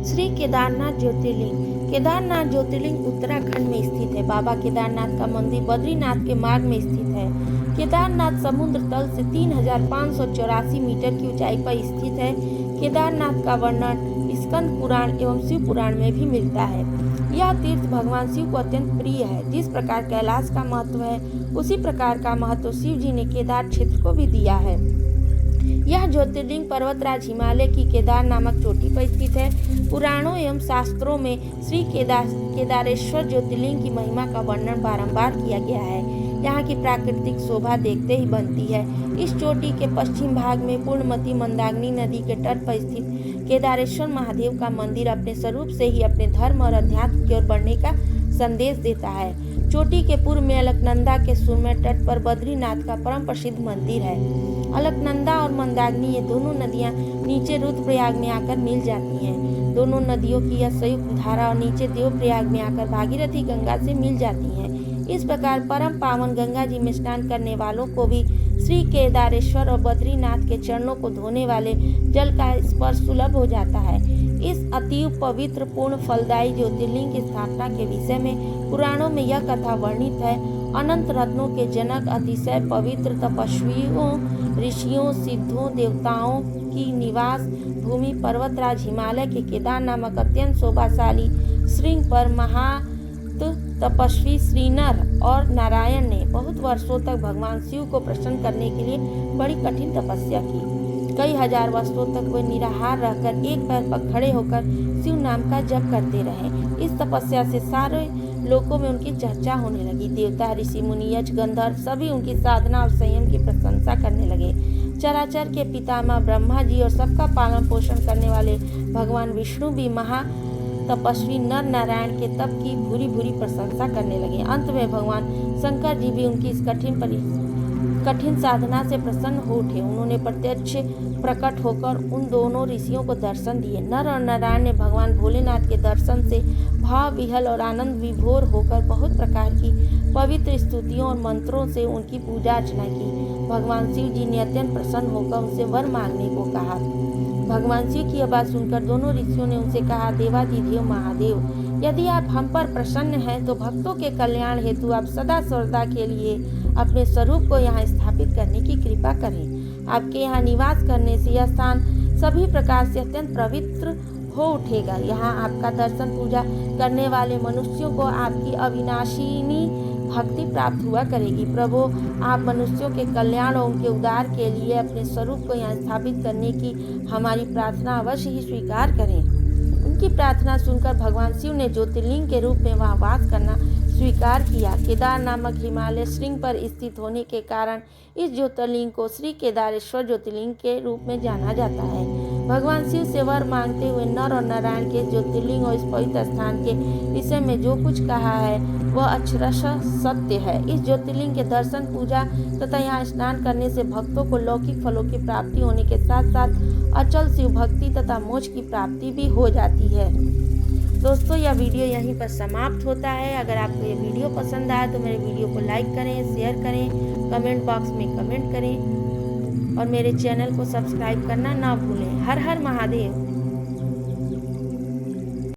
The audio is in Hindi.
श्री केदारनाथ ज्योतिर्लिंग। केदारनाथ ज्योतिर्लिंग उत्तराखंड में स्थित है। बाबा केदारनाथ का मंदिर बद्रीनाथ के मार्ग में स्थित है। केदारनाथ समुद्र तल से 3584 मीटर की ऊंचाई पर स्थित है। केदारनाथ का वर्णन स्कंद पुराण एवं शिव पुराण में भी मिलता है। यह तीर्थ भगवान शिव को अत्यंत प्रिय है। जिस प्रकार कैलाश का महत्व है, उसी प्रकार का महत्व शिव जी ने केदार क्षेत्र को भी दिया है। यह ज्योतिर्लिंग पर्वतराज हिमालय की केदार नामक चोटी पर स्थित है। पुराणों एवं शास्त्रों में श्री केदारेश्वर ज्योतिर्लिंग की महिमा का वर्णन बारंबार किया गया है। यहाँ की प्राकृतिक शोभा देखते ही बनती है। इस चोटी के पश्चिम भाग में पूर्णमती मंदाकिनी नदी के तट पर स्थित केदारेश्वर महादेव का मंदिर अपने स्वरूप से ही अपने धर्म और अध्यात्म की ओर बढ़ने का संदेश देता है। चोटी के पूर्व में अलकनंदा के सुरम्य तट पर बद्रीनाथ का परम प्रसिद्ध मंदिर है। अलकनंदा और मंदाकिनी ये दोनों नदियां नीचे रुद्रप्रयाग में आकर मिल जाती हैं। दोनों नदियों की यह संयुक्त धारा और नीचे देवप्रयाग में आकर भागीरथी गंगा से मिल जाती हैं। इस प्रकार परम पावन गंगा जी में स्नान करने वालों को भी श्री केदारेश्वर और बद्रीनाथ के चरणों को धोने वाले जल का स्पर्श सुलभ हो जाता है। इस अतीव पवित्र पूर्ण फलदायी ज्योतिर्लिंग की स्थापना के विषय में पुराणों में यह कथा वर्णित है। अनंत रत्नों के जनक, अतिशय पवित्र तपस्वियों, ऋषियों, सिद्धों, देवताओं की निवास भूमि पर्वतराज हिमालय के केदार नामक अत्यंत शोभाशाली श्रृंग पर तपस्वी श्रीनर और नारायण ने बहुत वर्षों तक भगवान शिव को प्रसन्न करने के लिए बड़ी कठिन तपस्या की। कई हजार वर्षों तक वे निराहार रहकर एक पैर पर खड़े होकर शिव नाम का जप करते रहे। इस तपस्या से सारे लोकों में उनकी चर्चा होने लगी। देवता, ऋषि, मुनि, यक्ष, गंधर्व सभी उनकी साधना और संयम की प्रशंसा करने लगे। चराचर के पितामह ब्रह्मा जी और सबका पालन पोषण करने वाले भगवान विष्णु भी महा तपस्वी नर नारायण के तप की भूरी भूरी प्रशंसा करने लगे। अंत में भगवान शंकर जी भी उनकी इस कठिन साधना से प्रसन्न हो उठे। उन्होंने प्रत्यक्ष प्रकट होकर उन दोनों ऋषियों को दर्शन दिए। नर और नारायण ने भगवान भोलेनाथ के दर्शन से भाव विहल और आनंद विभोर होकर बहुत प्रकार की पवित्र स्तुतियों और मंत्रों से उनकी पूजा अर्चना की। भगवान शिव जी ने अत्यंत प्रसन्न होकर उनसे वर मांगने को कहा। भगवान शिव की यह बात सुनकर दोनों ऋषियों ने उनसे कहा, देवाधिदेव महादेव, यदि आप हम पर प्रसन्न हैं तो भक्तों के कल्याण हेतु आप सदा सर्वदा के लिए अपने स्वरूप को यहाँ स्थापित करने की कृपा करें। आपके यहाँ निवास करने से यह स्थान सभी प्रकार से अत्यंत पवित्र हो उठेगा। यहाँ आपका दर्शन पूजा करने वाले मनुष्यों को आपकी अविनाशिनी भक्ति प्राप्त हुआ करेगी। प्रभु, आप मनुष्यों के कल्याण और उनके उद्धार के लिए अपने स्वरूप को यहाँ स्थापित करने की हमारी प्रार्थना अवश्य ही स्वीकार करें। उनकी प्रार्थना सुनकर भगवान शिव ने ज्योतिर्लिंग के रूप में वहाँ वास करना स्वीकार किया। केदार नामक हिमालय श्रृंग पर स्थित होने के कारण इस ज्योतिर्लिंग को श्री केदारेश्वर ज्योतिर्लिंग के रूप में जाना जाता है। भगवान शिव से वर मांगते हुए नर और नारायण के ज्योतिर्लिंग और इस पवित्र स्थान के विषय में जो कुछ कहा है वह अक्षरशः सत्य है। इस ज्योतिर्लिंग के दर्शन, पूजा तथा यहाँ स्नान करने से भक्तों को लौकिक फलों की प्राप्ति होने के साथ साथ अचल शिव भक्ति तथा मोक्ष की प्राप्ति भी हो जाती है। दोस्तों, यह वीडियो यहीं पर समाप्त होता है। अगर आपको ये वीडियो पसंद आया तो मेरे वीडियो को लाइक करें, शेयर करें, कमेंट बॉक्स में कमेंट करें और मेरे चैनल को सब्सक्राइब करना ना भूलें। हर हर महादेव।